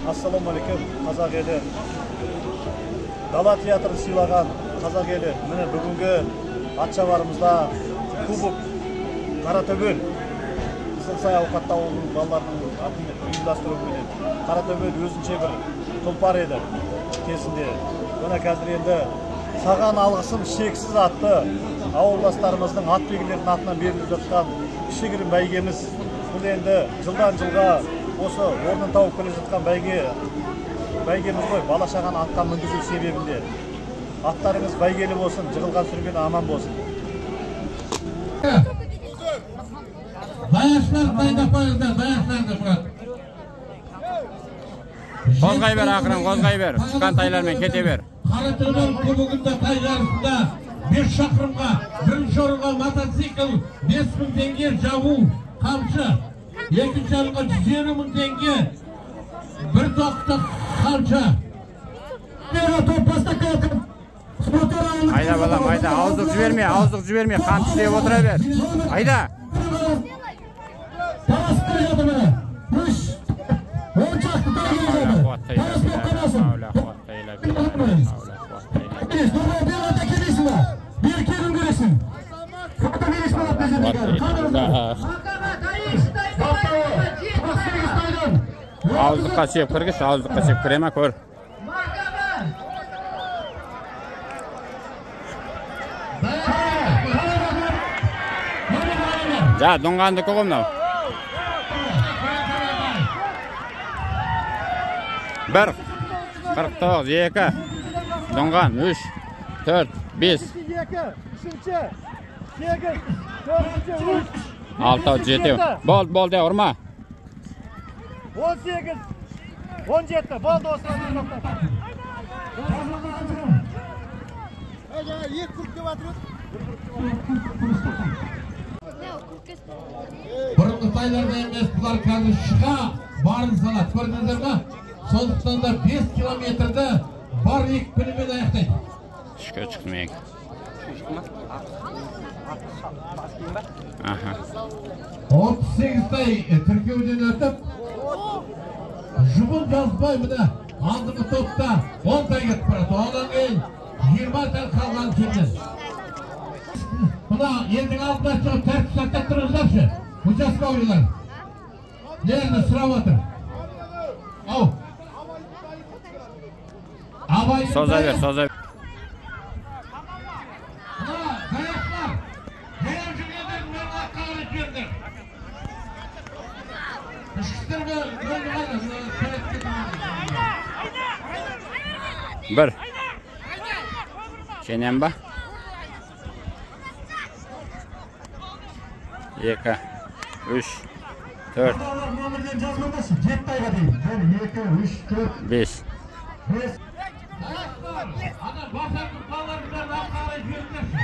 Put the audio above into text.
Ассалаумағалейкум, қазақ елі. Дала театрын сыйлаған қазақ елі. Міне бүгінгі атшабарымызда кубок Қаратөбел. Қызылсай ауқатты ауылының балаларының ұйымдастыруымен Қаратөбел өзінше бір тұлпар еді кезінде. Міне қазір енді саған алғысым шексіз атты ауылдастарымыздың ат белгілерінің атынан беріліп жатқан кішігірім бәйгеміз. Бұл енді жылдан жылға осы орнын тауып келе жатқан бәйгеміз ғой. Бала шағаны атқа мінгізу себебінде. Аттарыңыз бәйгелі болсын, жығылған сүрген аман болсын. Даяшылар дайындап қойыңыздар, даяшыларды Мұрат. Қозғай бер, ақырын қозғай бер. Шыққан тайлармен кете бер. Қаратөбел кубогында тай жарысында 5 шақырымға бірінші орынға мотоцикл 5000 теңге жабу қамшы, екінші орынға 150 мың теңге бір тоқтық қамшы. Айда балам, айда, ауыздық жіберме, қан тістеп отыра бер. Айда. Ауыздыққа сүйеп кіргіш, ауыздыққа сүйеп кіре ма көр. Жа, доңғанды көғым нау. 1, 49, 2, доңған, 3, 4, 5. 6, 7. Болды, ұрма. 18, 17, болды осыған тоқтап. Екі күртке батырып. Бұрынғы тайларда емес, бұлар қазір шыға барын салады. Көрдіңіздер ме? Сондықтан да 5 километрді бар екпінімен аяқтайды. Шүкір шықмайық. 38 тай тіркеуден өтіп, жұбын жазбай мұны алдыңғы топта 10 тай кетіп барады. Оған кейін 20 тай қалған келден. Бұна елдің алдында шығып тәртіп сақтап тұрыңыздаршы. Участка ойылар. Нерді сұрап отыр. Ау. Соза бер. Қаяқлар. Жаяу жүргендер мен аққа қарай бердір. Үшкістерге өңді қалды. 1. Кенен ба? 2, 3, 4, 5. Ana basardım kallarımdan daha karayı görürlersin.